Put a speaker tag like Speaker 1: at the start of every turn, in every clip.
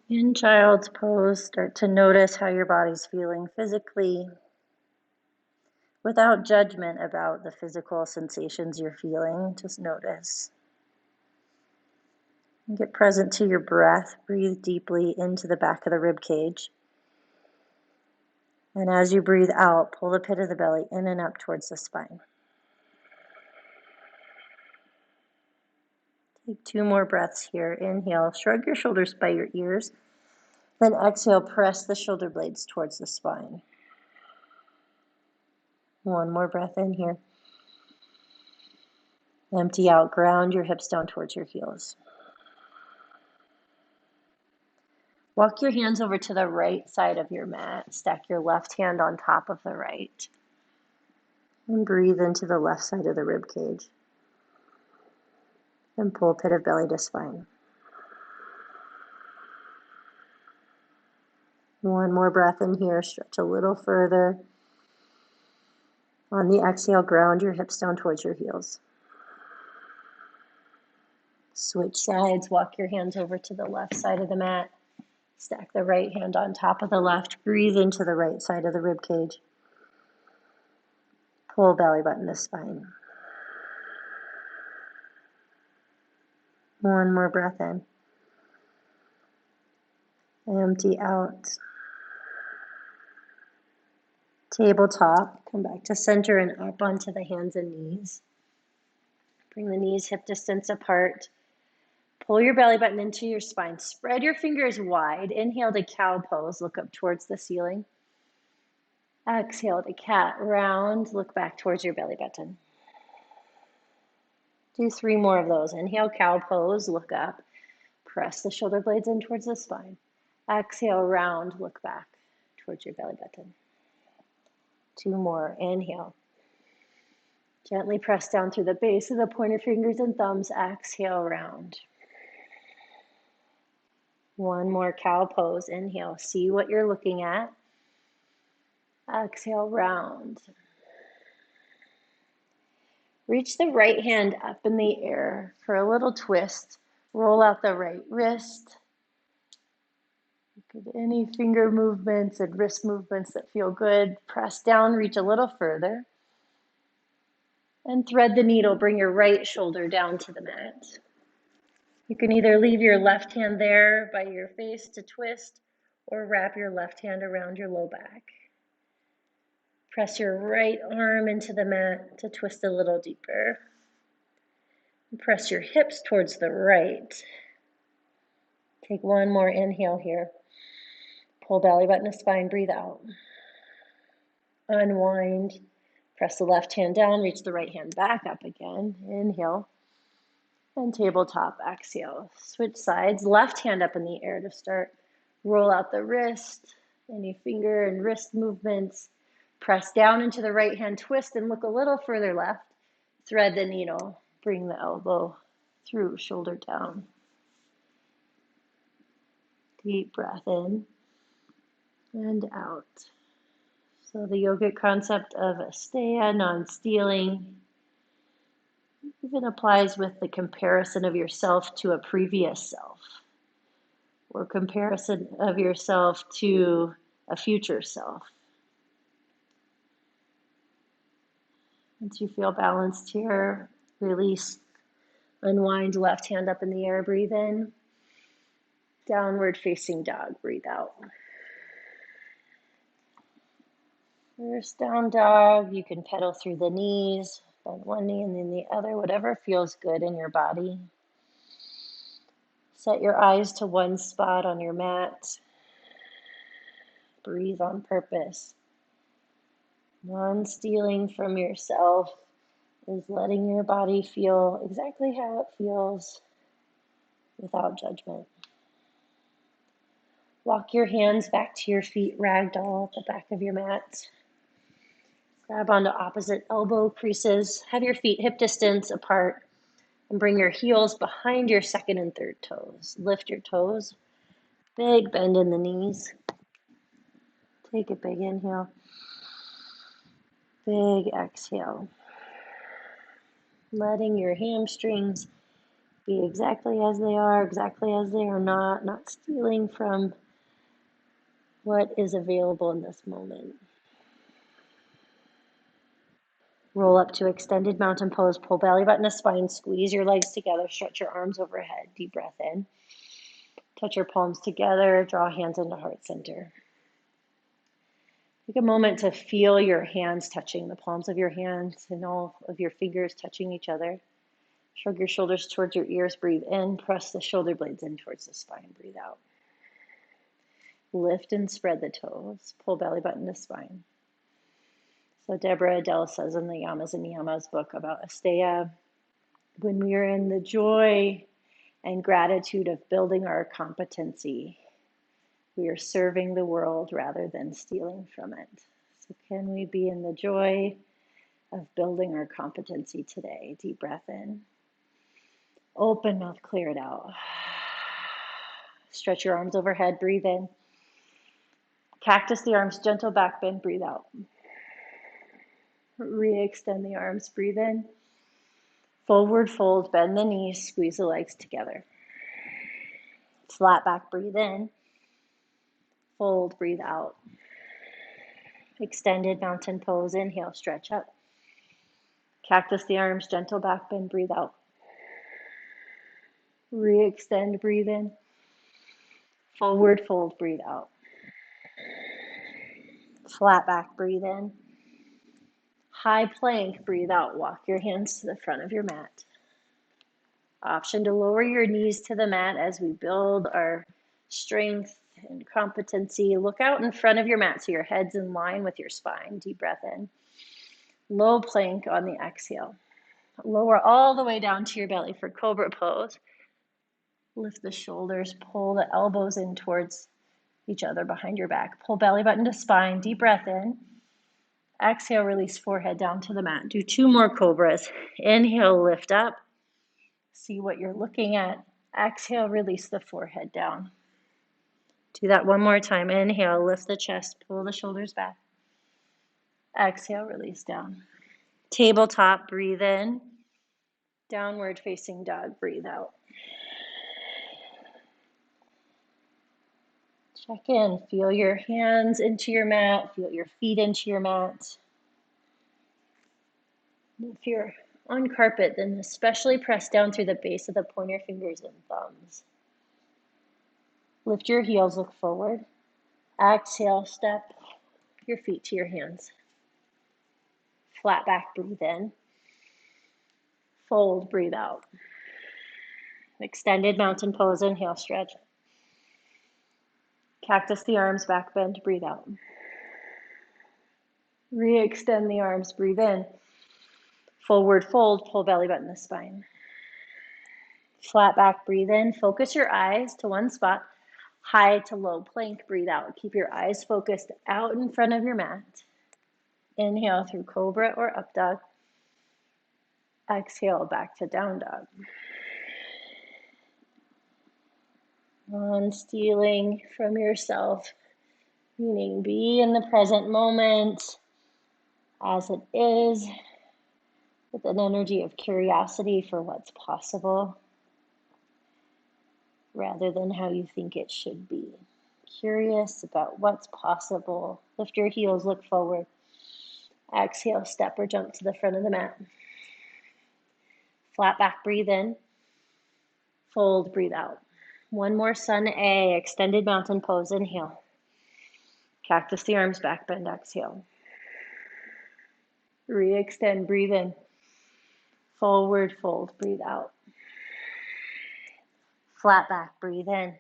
Speaker 1: In child's pose, start to notice how your body's feeling physically without judgment about the physical sensations you're feeling. Just notice. And get present to your breath. Breathe deeply into the back of the rib cage. And as you breathe out, pull the pit of the belly in and up towards the spine. Take 2 more breaths here. Inhale, shrug your shoulders by your ears. Then exhale, press the shoulder blades towards the spine. 1 more breath in here. Empty out, ground your hips down towards your heels. Walk your hands over to the right side of your mat. Stack your left hand on top of the right. And breathe into the left side of the rib cage. And pull pit of belly to spine. 1 more breath in here. Stretch a little further. On the exhale, ground your hips down towards your heels. Switch sides. Walk your hands over to the left side of the mat. Stack the right hand on top of the left. Breathe into the right side of the rib cage. Pull belly button to spine. 1 more breath in. Empty out. Tabletop. Come back to center and up onto the hands and knees. Bring the knees hip distance apart. Pull your belly button into your spine. Spread your fingers wide. Inhale to cow pose. Look up towards the ceiling. Exhale to cat round. Look back towards your belly button. Do 3 more of those. Inhale, cow pose. Look up. Press the shoulder blades in towards the spine. Exhale, round. Look back towards your belly button. 2 more. Inhale. Gently press down through the base of the pointer fingers and thumbs. Exhale, round. 1 more cow pose. Inhale. See what you're looking at. Exhale, round. Reach the right hand up in the air for a little twist. Roll out the right wrist. Look at any finger movements and wrist movements that feel good. Press down, reach a little further. And thread the needle. Bring your right shoulder down to the mat. You can either leave your left hand there by your face to twist, or wrap your left hand around your low back. Press your right arm into the mat to twist a little deeper. And press your hips towards the right. Take 1 more inhale here. Pull belly button to spine, breathe out. Unwind. Press the left hand down, reach the right hand back up again. Inhale. And tabletop, exhale. Switch sides, left hand up in the air to start. Roll out the wrist, any finger and wrist movements. Press down into the right hand, twist and look a little further left. Thread the needle, bring the elbow through, shoulder down. Deep breath in and out. So the yogic concept of Asteya, non-stealing, even applies with the comparison of yourself to a previous self, or comparison of yourself to a future self. Once you feel balanced here, release, unwind, left hand up in the air, breathe in. Downward facing dog, breathe out. First down dog, you can pedal through the knees, bend one knee and then the other, whatever feels good in your body. Set your eyes to one spot on your mat. Breathe on purpose. Non-stealing from yourself is letting your body feel exactly how it feels without judgment. Walk your hands back to your feet, ragdoll at the back of your mat. Grab onto opposite elbow creases. Have your feet hip distance apart and bring your heels behind your second and third toes. Lift your toes. Big bend in the knees. Take a big inhale. Big exhale. Letting your hamstrings Be exactly as they are not stealing from what is available in this moment. Roll up to extended mountain pose, pull belly button to spine, squeeze your legs together, stretch your arms overhead, deep breath in. Touch your palms together, draw hands into heart center. Take a moment to feel your hands touching, the palms of your hands and all of your fingers touching each other. Shrug your shoulders towards your ears, breathe in, press the shoulder blades in towards the spine, breathe out. Lift and spread the toes, pull belly button to spine. So Deborah Adele says in the Yamas and Niyamas book about Asteya, when we are in the joy and gratitude of building our competency, we are serving the world rather than stealing from it. So can we be in the joy of building our competency today? Deep breath in. Open mouth, clear it out. Stretch your arms overhead, breathe in. Cactus the arms, gentle back bend, breathe out. Re-extend the arms, breathe in. Forward fold, bend the knees, squeeze the legs together. Flat back, breathe in. Fold, breathe out. Extended mountain pose, inhale, stretch up. Cactus the arms, gentle back bend, breathe out. Re-extend, breathe in. Forward fold, breathe out. Flat back, breathe in. High plank, breathe out. Walk your hands to the front of your mat. Option to lower your knees to the mat as we build our strength and competency. Look out in front of your mat so your head's in line with your spine. Deep breath in. Low plank on the exhale. Lower all the way down to your belly for cobra pose. Lift the shoulders, pull the elbows in towards each other behind your back. Pull belly button to spine. Deep breath in. Exhale, release forehead down to the mat. Do 2 more cobras. Inhale, lift up. See what you're looking at. Exhale, release the forehead down. Do that 1 more time. Inhale, lift the chest, pull the shoulders back. Exhale, release down. Tabletop, breathe in. Downward facing dog, breathe out. Check in. Feel your hands into your mat. Feel your feet into your mat. If you're on carpet, then especially press down through the base of the pointer fingers and thumbs. Lift your heels, look forward. Exhale, step your feet to your hands. Flat back, breathe in. Fold, breathe out. Extended mountain pose, inhale, stretch. Cactus the arms, back bend, breathe out. Re-extend the arms, breathe in. Forward fold, pull belly button to spine. Flat back, breathe in. Focus your eyes to one spot. High to low plank, breathe out. Keep your eyes focused out in front of your mat. Inhale through cobra or up dog. Exhale back to down dog. Non-stealing from yourself, meaning be in the present moment as it is, with an energy of curiosity for what's possible, rather than how you think it should be. Curious about what's possible. Lift your heels, look forward. Exhale, step or jump to the front of the mat. Flat back, breathe in. Fold, breathe out. 1 more sun A, extended mountain pose, inhale. Cactus the arms, back bend, exhale. Re-extend, breathe in. Forward fold, breathe out. Flat back, breathe in.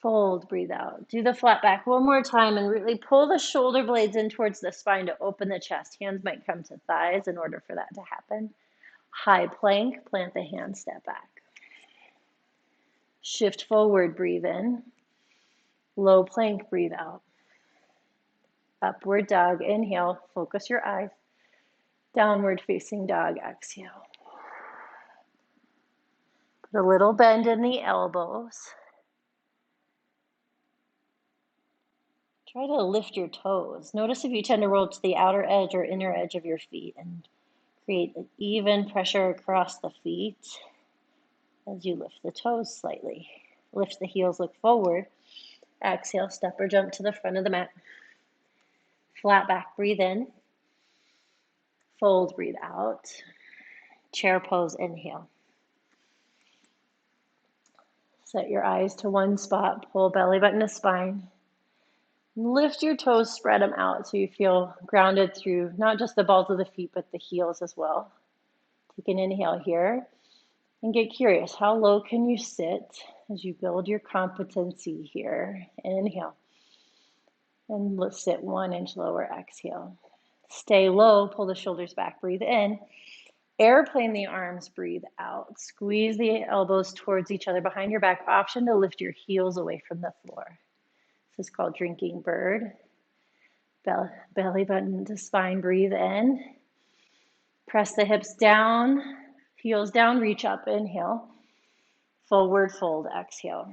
Speaker 1: Fold, breathe out. Do the flat back 1 more time and really pull the shoulder blades in towards the spine to open the chest. Hands might come to thighs in order for that to happen. High plank, plant the hands, step back. Shift forward, breathe in. Low plank, breathe out. Upward dog, inhale, focus your eyes. Downward facing dog, exhale. Put a little bend in the elbows. Try to lift your toes. Notice if you tend to roll to the outer edge or inner edge of your feet and create an even pressure across the feet. as you lift the toes slightly. Lift the heels, look forward. Exhale, step or jump to the front of the mat. Flat back, breathe in. Fold, breathe out. Chair pose, inhale. Set your eyes to one spot, pull belly button to spine. Lift your toes, spread them out so you feel grounded through not just the balls of the feet, but the heels as well. Take an inhale here and get curious. How low can you sit as you build your competency here? Inhale. And let's sit 1 inch lower, exhale. Stay low, pull the shoulders back, breathe in. Airplane the arms, breathe out. Squeeze the elbows towards each other behind your back. Option to lift your heels away from the floor. This is called drinking bird. Belly button to spine, breathe in. Press the hips down, heels down, reach up, inhale. Forward fold, exhale.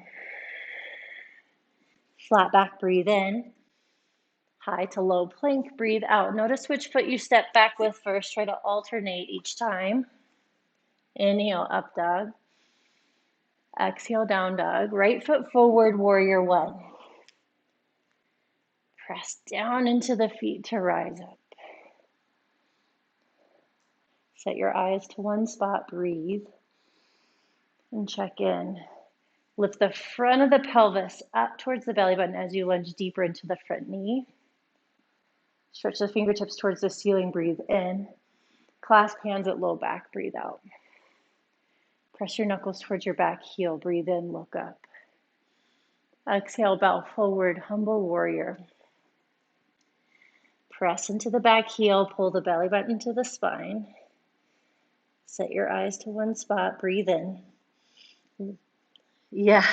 Speaker 1: Flat back, breathe in. High to low plank, breathe out. Notice which foot you step back with first. Try to alternate each time. Inhale, up dog. Exhale, down dog. Right foot forward, warrior one. Press down into the feet to rise up. Set your eyes to one spot, breathe, and check in. Lift the front of the pelvis up towards the belly button as you lunge deeper into the front knee. Stretch the fingertips towards the ceiling, breathe in. Clasp hands at low back, breathe out. Press your knuckles towards your back heel, breathe in, look up. Exhale, bow forward, humble warrior. Press into the back heel, pull the belly button to the spine. Set your eyes to one spot, breathe in. Yeah,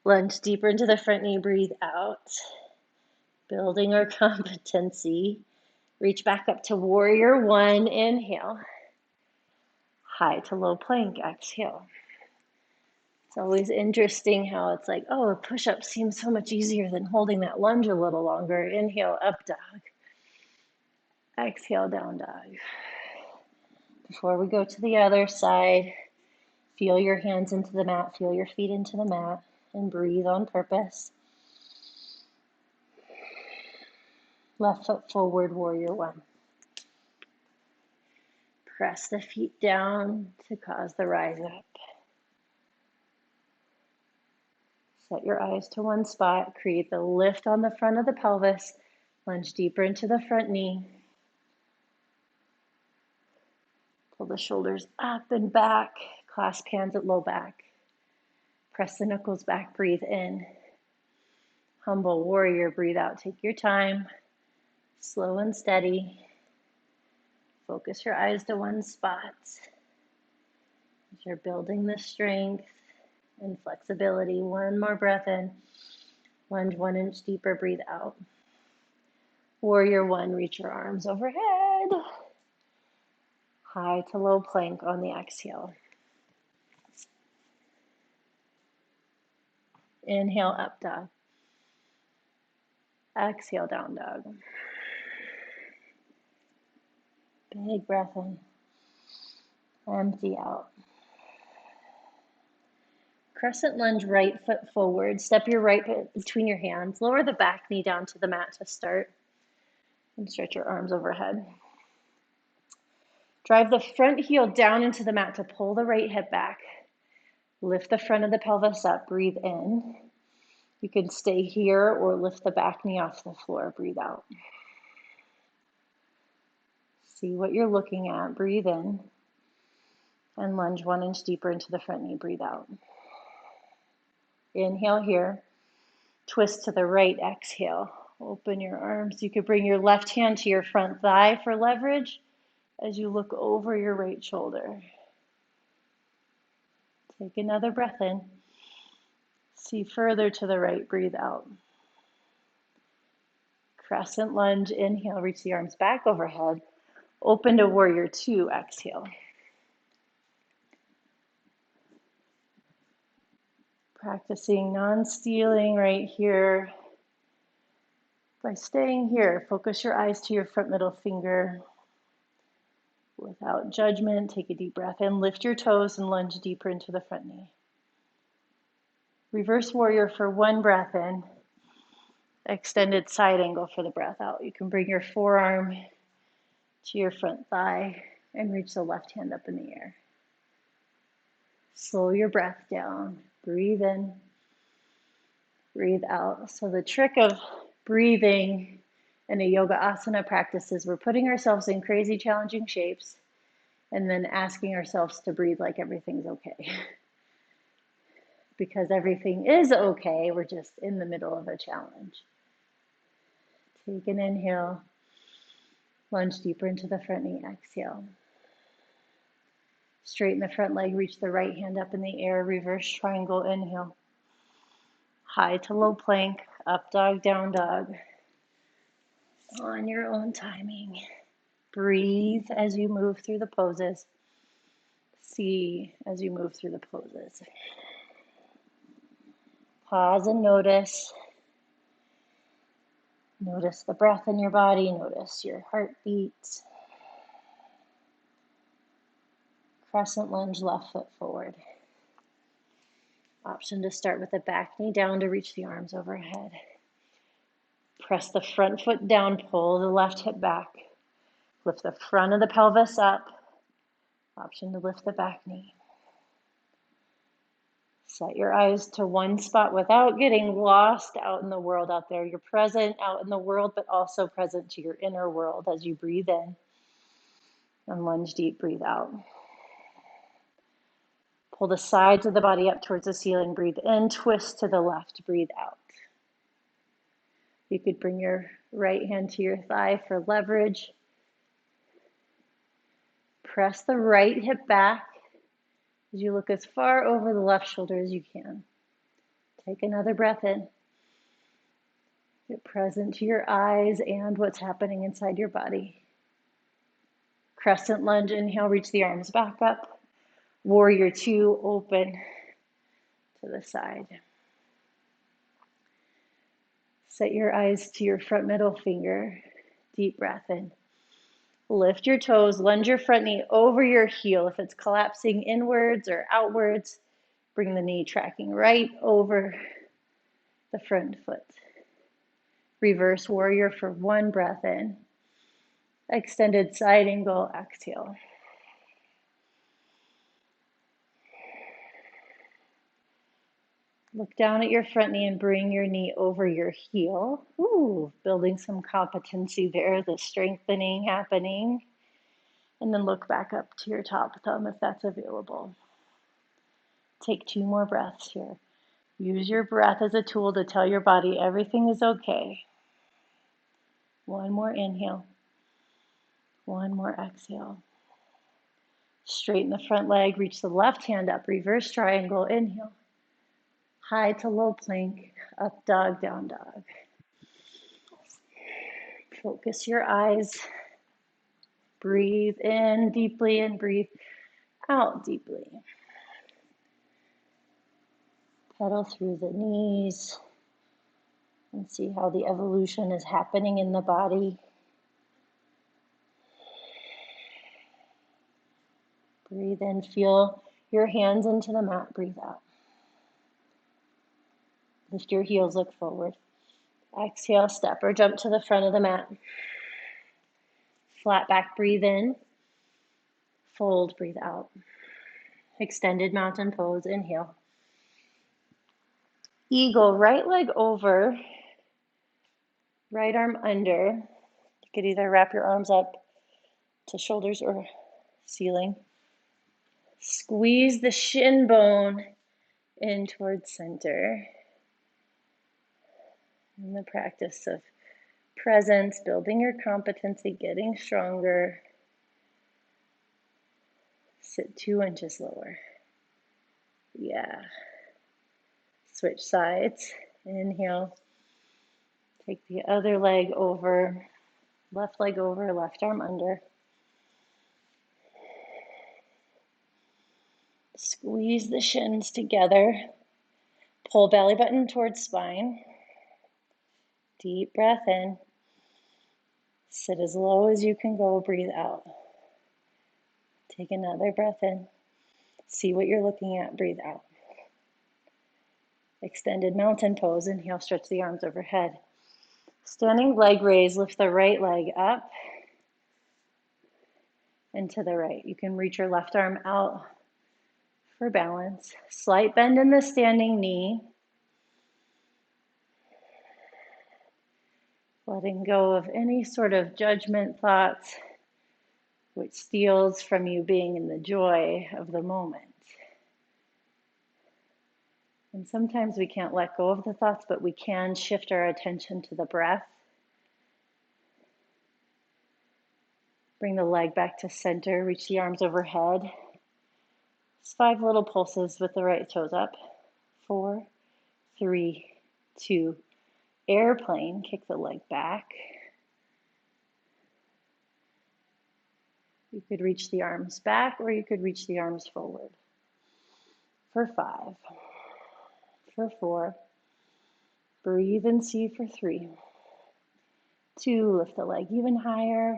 Speaker 1: lunge deeper into the front knee, breathe out. Building our competency. Reach back up to warrior one, inhale. High to low plank, exhale. It's always interesting how it's like, oh, a push-up seems so much easier than holding that lunge a little longer. Inhale, up dog. Exhale, down dog. Before we go to the other side, feel your hands into the mat, feel your feet into the mat, and breathe on purpose. Left foot forward, warrior one. Press the feet down to cause the rise up. Set your eyes to one spot, create the lift on the front of the pelvis, lunge deeper into the front knee. Pull the shoulders up and back, clasp hands at low back. Press the knuckles back, breathe in. Humble warrior, breathe out, take your time. Slow and steady. Focus your eyes to one spot. As you're building the strength and flexibility. One more breath in. Lunge 1 inch deeper, breathe out. Warrior one, reach your arms overhead. High to low plank on the exhale. Inhale, up dog. Exhale, down dog. Big breath in. Empty out. Crescent lunge, right foot forward. Step your right foot between your hands. Lower the back knee down to the mat to start. And stretch your arms overhead. Drive the front heel down into the mat to pull the right hip back. Lift the front of the pelvis up. Breathe in. You can stay here or lift the back knee off the floor. Breathe out. See what you're looking at. Breathe in. And lunge 1 inch deeper into the front knee. Breathe out. Inhale here. Twist to the right. Exhale. Open your arms. You could bring your left hand to your front thigh for leverage as you look over your right shoulder. Take another breath in. See further to the right. Breathe out. Crescent lunge. Inhale. Reach the arms back overhead. Open to warrior two. Exhale. Practicing non-stealing right here. By staying here, focus your eyes to your front middle finger. Without judgment, take a deep breath in, lift your toes and lunge deeper into the front knee. Reverse warrior for one breath in, extended side angle for the breath out. You can bring your forearm to your front thigh and reach the left hand up in the air. Slow your breath down, breathe in, breathe out. So the trick of breathing in a yoga asana practice is we're putting ourselves in crazy challenging shapes and then asking ourselves to breathe like everything's okay. Because everything is okay, we're just in the middle of a challenge. Take an inhale, lunge deeper into the front knee, exhale. Straighten the front leg, reach the right hand up in the air, reverse triangle, inhale. High to low plank, up dog, down dog. On your own timing. Breathe as you move through the poses. See as you move through the poses. Pause and notice. Notice the breath in your body. Notice your heartbeat. Crescent lunge, left foot forward. Option to start with the back knee down to reach the arms overhead. Press the front foot down, pull the left hip back. Lift the front of the pelvis up. Option to lift the back knee. Set your eyes to one spot without getting lost out in the world out there. You're present out in the world, but also present to your inner world as you breathe in. And lunge deep, breathe out. Pull the sides of the body up towards the ceiling. Breathe in, twist to the left, breathe out. You could bring your right hand to your thigh for leverage. Press the right hip back as you look as far over the left shoulder as you can. Take another breath in. Get present to your eyes and what's happening inside your body. Crescent lunge, inhale, reach the arms back up. Warrior two, open to the side. Set your eyes to your front middle finger. Deep breath in. Lift your toes, lunge your front knee over your heel. If it's collapsing inwards or outwards, bring the knee tracking right over the front foot. Reverse warrior for one breath in. Extended side angle, exhale. Look down at your front knee and bring your knee over your heel. Ooh, building some competency there, the strengthening happening. And then look back up to your top thumb if that's available. Take 2 more breaths here. Use your breath as a tool to tell your body everything is okay. 1 more inhale. 1 more exhale. Straighten the front leg, reach the left hand up, reverse triangle, inhale. High to low plank, up dog, down dog. Focus your eyes. Breathe in deeply and breathe out deeply. Pedal through the knees and see how the evolution is happening in the body. Breathe in, feel your hands into the mat, breathe out. Lift your heels, look forward. Exhale, step or jump to the front of the mat. Flat back, breathe in. Fold, breathe out. Extended mountain pose, inhale. Eagle, right leg over, right arm under. You could either wrap your arms up to shoulders or ceiling. Squeeze the shin bone in towards center. In the practice of presence, building your competency, getting stronger. Sit 2 inches lower. Yeah. Switch sides. Inhale. Take the other leg over. Left leg over, left arm under. Squeeze the shins together. Pull belly button towards spine. Deep breath in. Sit as low as you can go. Breathe out. Take another breath in. See what you're looking at. Breathe out. Extended mountain pose. Inhale, stretch the arms overhead. Standing leg raise, lift the right leg up and to the right. You can reach your left arm out for balance. Slight bend in the standing knee. Letting go of any sort of judgment thoughts which steals from you being in the joy of the moment. And sometimes we can't let go of the thoughts, but we can shift our attention to the breath. Bring the leg back to center, reach the arms overhead. It's 5 little pulses with the right toes up. 4, 3, 2, airplane, kick the leg back. You could reach the arms back or you could reach the arms forward. For 5, for 4, breathe and see for 3, 2, lift the leg even higher,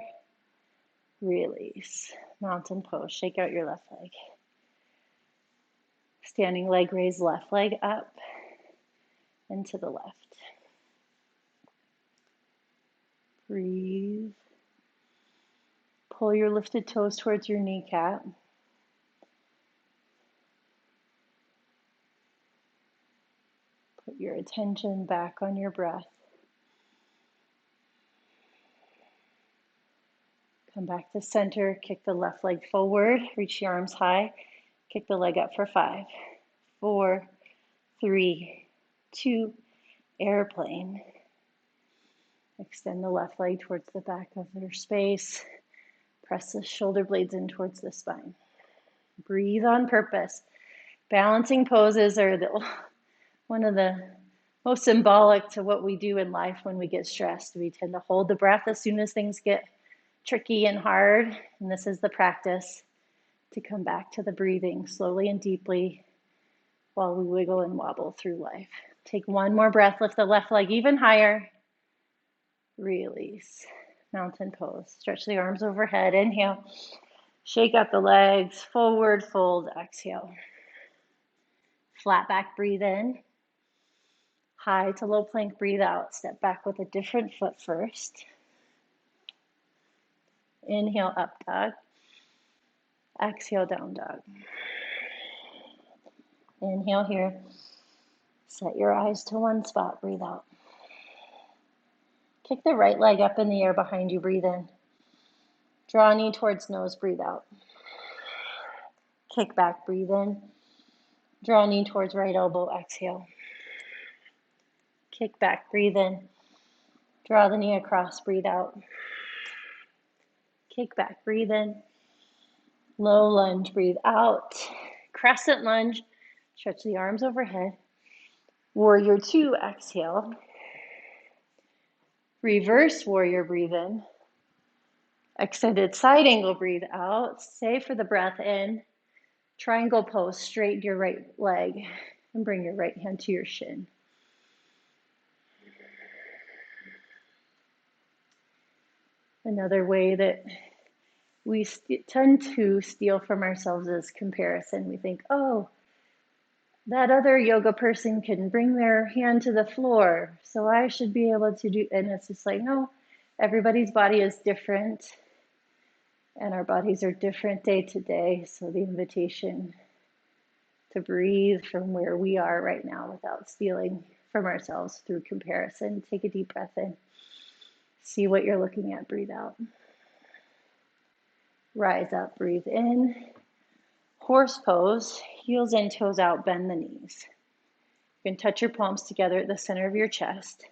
Speaker 1: release, mountain pose, shake out your left leg. Standing leg raise, left leg up and to the left. Breathe. Pull your lifted toes towards your kneecap. Put your attention back on your breath. Come back to center, kick the left leg forward, reach the arms high, kick the leg up for 5, 4, 3, 2, airplane. Extend the left leg towards the back of your space. Press the shoulder blades in towards the spine. Breathe on purpose. Balancing poses are one of the most symbolic to what we do in life when we get stressed. We tend to hold the breath as soon as things get tricky and hard, and this is the practice to come back to the breathing slowly and deeply while we wiggle and wobble through life. Take one more breath, lift the left leg even higher. Release, mountain pose. Stretch the arms overhead, inhale. Shake out the legs, forward fold, exhale. Flat back, breathe in. High to low plank, breathe out. Step back with a different foot first. Inhale, up dog. Exhale, down dog. Inhale here. Set your eyes to one spot, breathe out. Kick the right leg up in the air behind you, breathe in. Draw knee towards nose, breathe out. Kick back, breathe in. Draw knee towards right elbow, exhale. Kick back, breathe in. Draw the knee across, breathe out. Kick back, breathe in. Low lunge, breathe out. Crescent lunge, stretch the arms overhead. Warrior 2, exhale. Reverse warrior, breathe in. Extended side angle, breathe out. Stay for the breath in. Triangle pose, straighten your right leg and bring your right hand to your shin. Another way that we tend to steal from ourselves is comparison. We think, oh, that other yoga person can bring their hand to the floor, so I should be able to do, and it's just like, no, everybody's body is different, and our bodies are different day to day, so the invitation to breathe from where we are right now without stealing from ourselves through comparison. Take a deep breath in. See what you're looking at, breathe out. Rise up, breathe in. Horse pose, heels in, toes out, bend the knees. You can touch your palms together at the center of your chest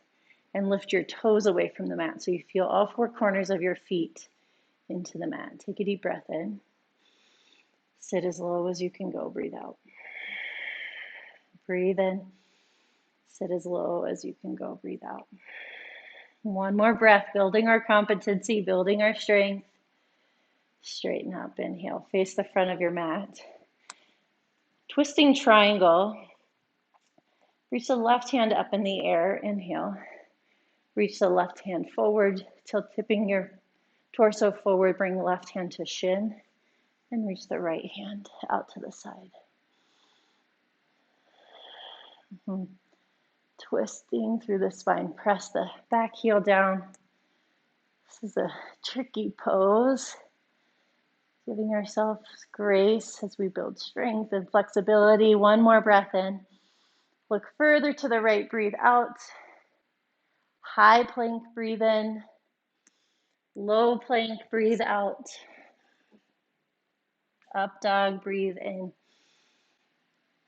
Speaker 1: and lift your toes away from the mat so you feel all 4 corners of your feet into the mat. Take a deep breath in. Sit as low as you can go, breathe out. Breathe in. Sit as low as you can go, breathe out. One more breath, building our competency, building our strength. Straighten up, inhale, face the front of your mat. Twisting triangle. Reach the left hand up in the air, inhale. Reach the left hand forward till tipping your torso forward, bring the left hand to shin. And reach the right hand out to the side. Twisting through the spine. Press the back heel down. This is a tricky pose. Giving ourselves grace as we build strength and flexibility. One more breath in. Look further to the right, breathe out. High plank, breathe in. Low plank, breathe out. Up dog, breathe in.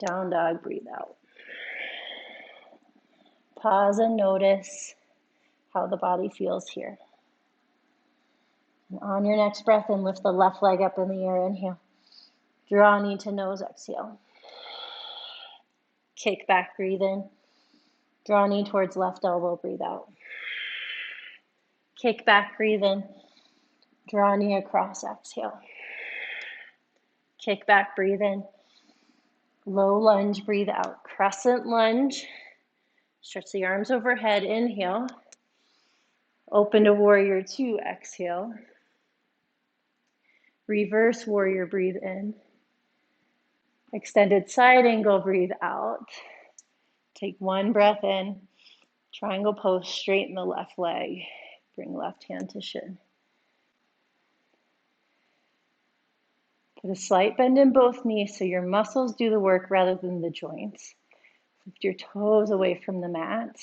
Speaker 1: Down dog, breathe out. Pause and notice how the body feels here. And on your next breath in, lift the left leg up in the air, inhale. Draw knee to nose, exhale. Kick back, breathe in. Draw knee towards left elbow, breathe out. Kick back, breathe in. Draw knee across, exhale. Kick back, breathe in. Low lunge, breathe out. Crescent lunge. Stretch the arms overhead, inhale. Open to warrior two, exhale. Reverse warrior, breathe in. Extended side angle, breathe out. Take one breath in. Triangle pose, straighten the left leg. Bring left hand to shin. Put a slight bend in both knees so your muscles do the work rather than the joints. Lift your toes away from the mat.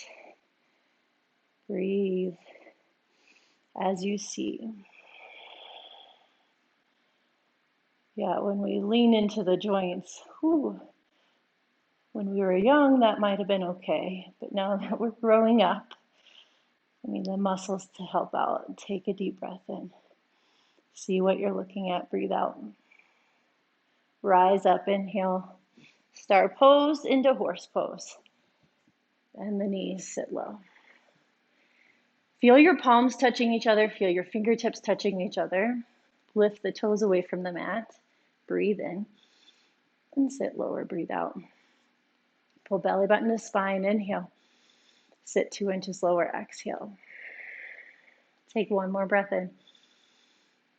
Speaker 1: Breathe as you see. Yeah, when we lean into the joints, when we were young, that might have been okay. But now that we're growing up, we need the muscles to help out. Take a deep breath in. See what you're looking at. Breathe out. Rise up, inhale. Star pose into horse pose. Bend the knees, sit low. Feel your palms touching each other. Feel your fingertips touching each other. Lift the toes away from the mat. Breathe in and sit lower. Breathe out. Pull belly button to spine. Inhale. Sit 2 inches lower. Exhale. Take one more breath in.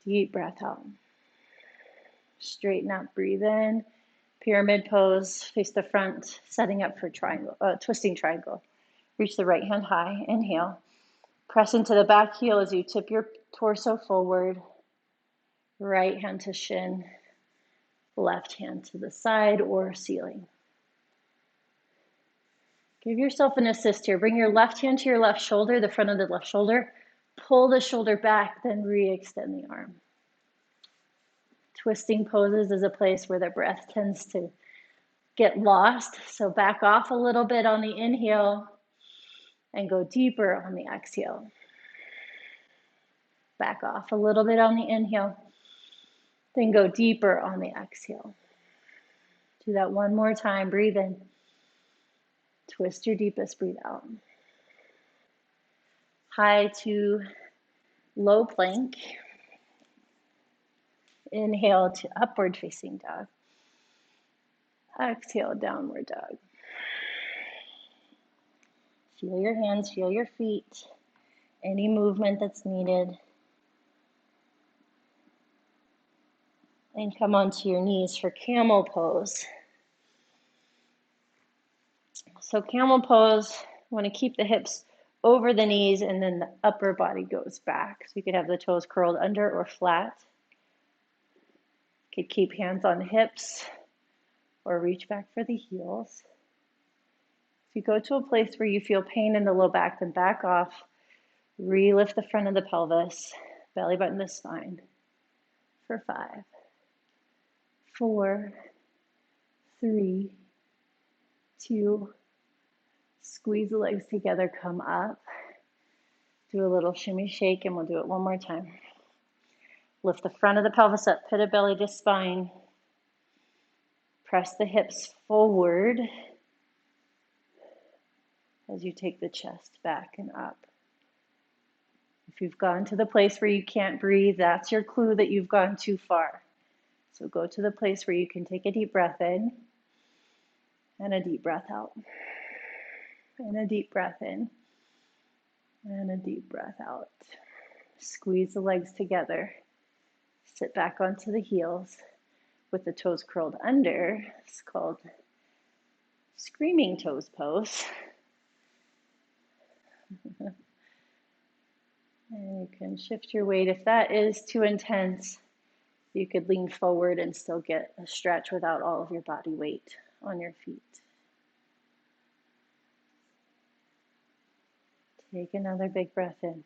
Speaker 1: Deep breath out. Straighten up. Breathe in. Pyramid pose. Face the front. Setting up for triangle. Twisting triangle. Reach the right hand high. Inhale. Press into the back heel as you tip your torso forward. Right hand to shin. Left hand to the side or ceiling. Give yourself an assist here. Bring your left hand to your left shoulder, the front of the left shoulder. Pull the shoulder back, then re-extend the arm. Twisting poses is a place where the breath tends to get lost. So back off a little bit on the inhale and go deeper on the exhale. Back off a little bit on the inhale, then go deeper on the exhale. Do that one more time. Breathe in. Twist your deepest, breathe out. High to low plank. Inhale to upward facing dog. Exhale, downward dog. Feel your hands, feel your feet. Any movement that's needed. And come onto your knees for camel pose. So camel pose, want to keep the hips over the knees and then the upper body goes back. So you could have the toes curled under or flat. You could keep hands on the hips or reach back for the heels. If you go to a place where you feel pain in the low back, then back off. Relift the front of the pelvis, belly button to spine. For 5, 4, 3, 2, squeeze the legs together, come up. Do a little shimmy shake and we'll do it one more time. Lift the front of the pelvis up, pit of belly to spine. Press the hips forward as you take the chest back and up. If you've gone to the place where you can't breathe, that's your clue that you've gone too far. So go to the place where you can take a deep breath in and a deep breath out. And a deep breath in and a deep breath out. Squeeze the legs together. Sit back onto the heels with the toes curled under. It's called screaming toes pose. And you can shift your weight. If that is too intense, you could lean forward and still get a stretch without all of your body weight on your feet. Take another big breath in.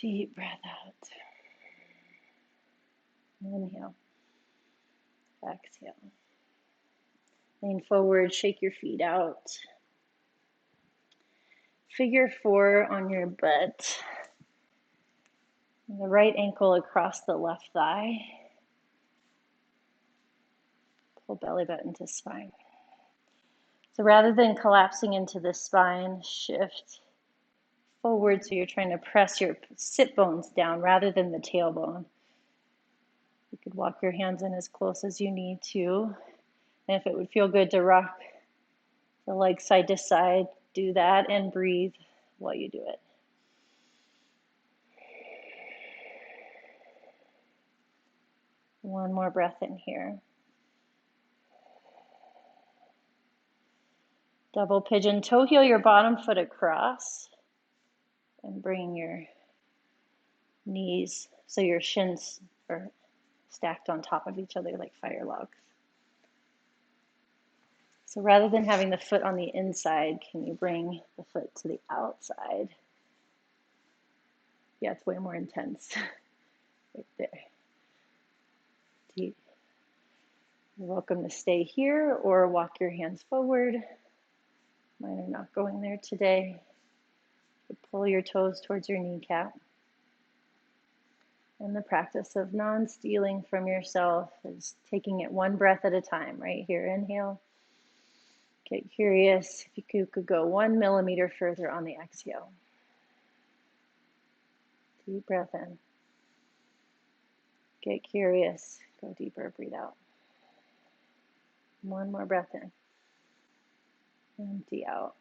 Speaker 1: Deep breath out. Inhale. Exhale. Lean forward, shake your feet out. Figure 4 on your butt. The right ankle across the left thigh. Pull belly button to spine. So rather than collapsing into the spine, shift forward so you're trying to press your sit bones down rather than the tailbone. You could walk your hands in as close as you need to. And if it would feel good to rock the legs side to side, do that and breathe while you do it. One more breath in here. Double pigeon, toe heel your bottom foot across and bring your knees so your shins are stacked on top of each other like fire logs. So rather than having the foot on the inside, can you bring the foot to the outside? Yeah, it's way more intense. Right there. Deep. You're welcome to stay here or walk your hands forward. Mine are not going there today. You pull your toes towards your kneecap. And the practice of non-stealing from yourself is taking it one breath at a time. Right here, inhale. Get curious if you could go 1 millimeter further on the exhale. Deep breath in. Get curious. Go deeper. Breathe out. One more breath in. Empty out.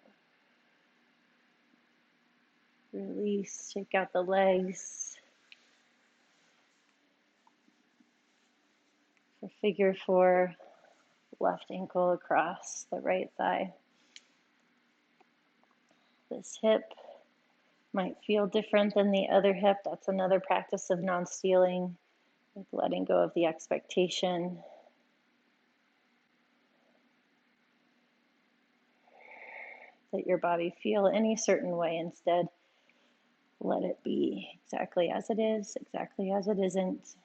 Speaker 1: Release. Shake out the legs. For figure 4, left ankle across the right thigh. This hip might feel different than the other hip. That's another practice of non-stealing, like letting go of the expectation. Let your body feel any certain way. Instead, let it be exactly as it is, exactly as it isn't.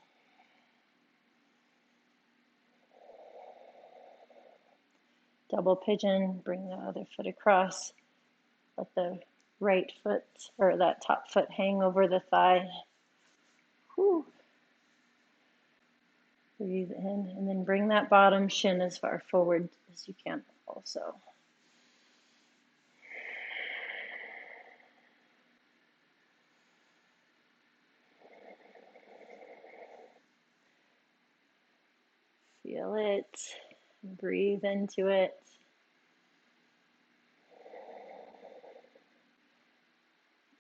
Speaker 1: Double pigeon, bring the other foot across. Let the right foot, or that top foot, hang over the thigh. Whew. Breathe in, and then bring that bottom shin as far forward as you can also. Feel it. Breathe into it.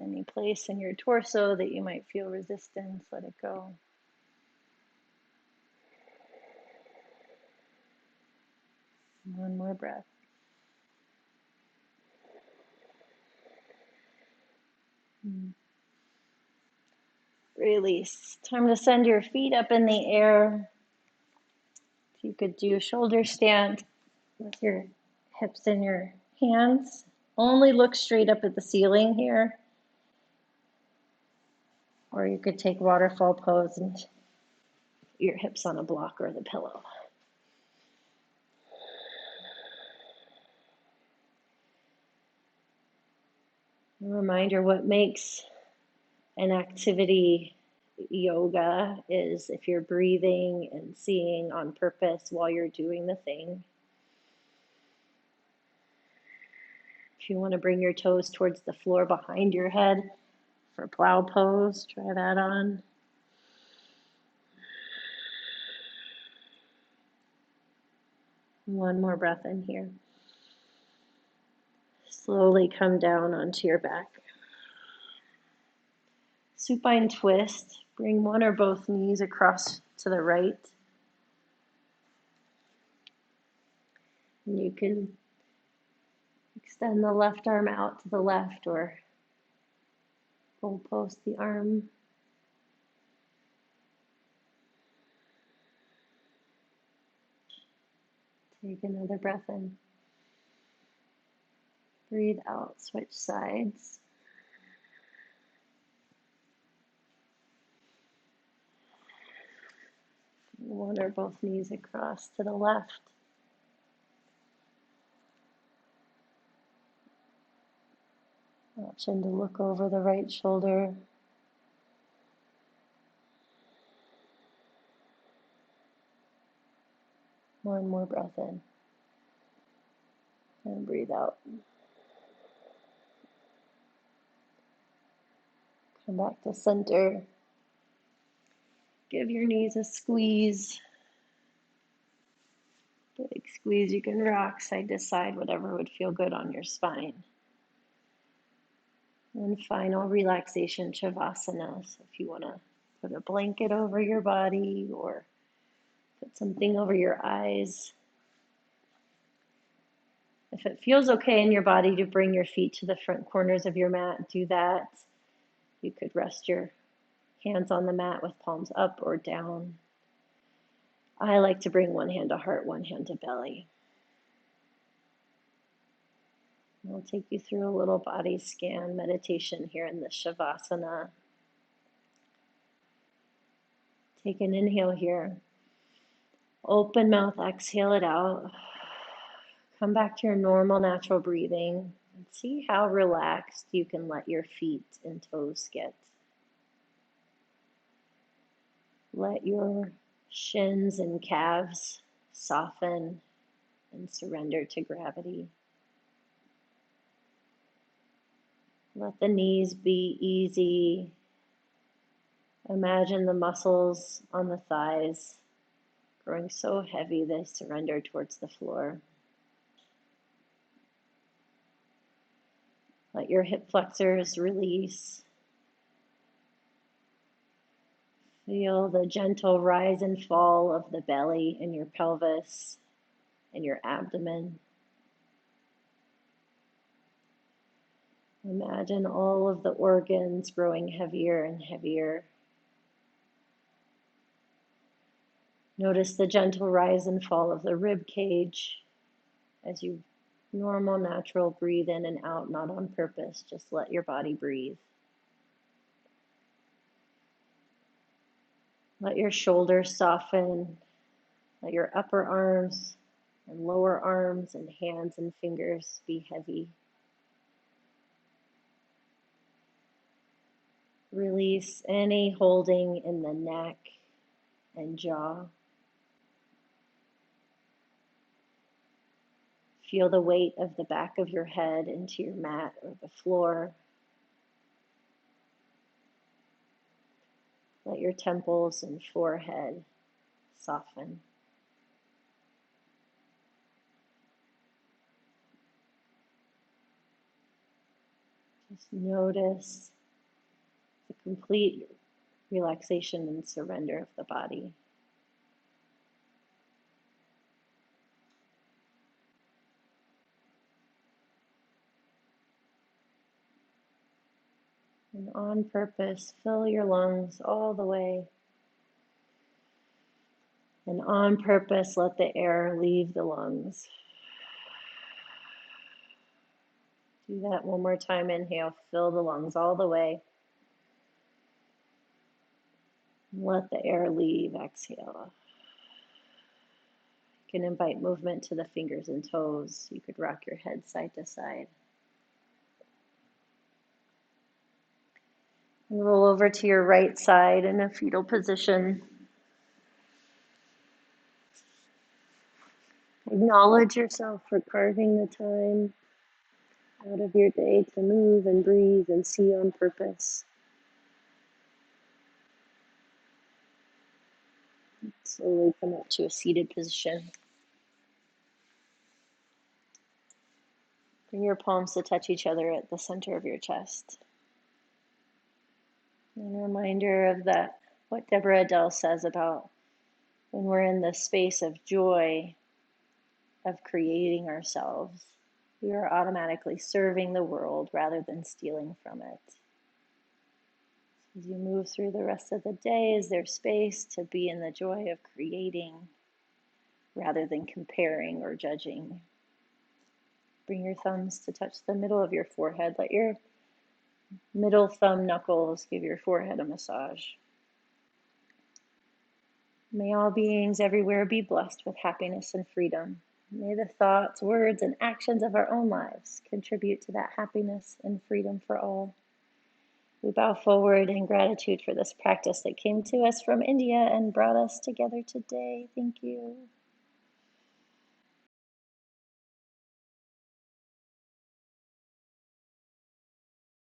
Speaker 1: Any place in your torso that you might feel resistance, let it go. One more breath. Release. Time to send your feet up in the air. If you could do a shoulder stand with your hips in your hands. Only look straight up at the ceiling here. Or you could take waterfall pose and your hips on a block or the pillow. A reminder, what makes an activity yoga is if you're breathing and seeing on purpose while you're doing the thing. If you want to bring your toes towards the floor behind your head for plow pose, try that on. One more breath in here. Slowly come down onto your back. Supine twist. Bring one or both knees across to the right. And you can extend the left arm out to the left or goal post the arm. Take another breath in. Breathe out, switch sides. One or both knees across to the left. Option to look over the right shoulder. One more breath in. And breathe out. Come back to center. Give your knees a squeeze. Big squeeze. You can rock side to side, whatever would feel good on your spine. And final relaxation, Shavasana. So if you want to put a blanket over your body or put something over your eyes. If it feels okay in your body to bring your feet to the front corners of your mat, do that. You could rest your hands on the mat with palms up or down. I like to bring one hand to heart, one hand to belly. I'll take you through a little body scan meditation here in the Shavasana. Take an inhale here. Open mouth, exhale it out. Come back to your normal, natural breathing and see how relaxed you can let your feet and toes get. Let your shins and calves soften and surrender to gravity. Let the knees be easy. Imagine the muscles on the thighs growing so heavy they surrender towards the floor. Let your hip flexors release. Feel the gentle rise and fall of the belly and your pelvis and your abdomen. Imagine all of the organs growing heavier and heavier. Notice the gentle rise and fall of the rib cage as you normal, natural breathe in and out, not on purpose. Just let your body breathe. Let your shoulders soften. Let your upper arms and lower arms and hands and fingers be heavy. Release any holding in the neck and jaw. Feel the weight of the back of your head into your mat or the floor. Let your temples and forehead soften. Just notice the complete relaxation and surrender of the body. And on purpose, fill your lungs all the way. And on purpose, let the air leave the lungs. Do that one more time. Inhale, fill the lungs all the way. Let the air leave. Exhale. You can invite movement to the fingers and toes. You could rock your head side to side. And roll over to your right side in a fetal position. Acknowledge yourself for carving the time out of your day to move and breathe and see on purpose. Slowly come up to a seated position. Bring your palms to touch each other at the center of your chest. And a reminder of that, what Deborah Adele says about when we're in the space of joy, of creating ourselves, we are automatically serving the world rather than stealing from it. As you move through the rest of the day, is there space to be in the joy of creating rather than comparing or judging? Bring your thumbs to touch the middle of your forehead. Let your middle thumb knuckles give your forehead a massage. May all beings everywhere be blessed with happiness and freedom. May the thoughts, words, and actions of our own lives contribute to that happiness and freedom for all. We bow forward in gratitude for this practice that came to us from India and brought us together today. Thank you.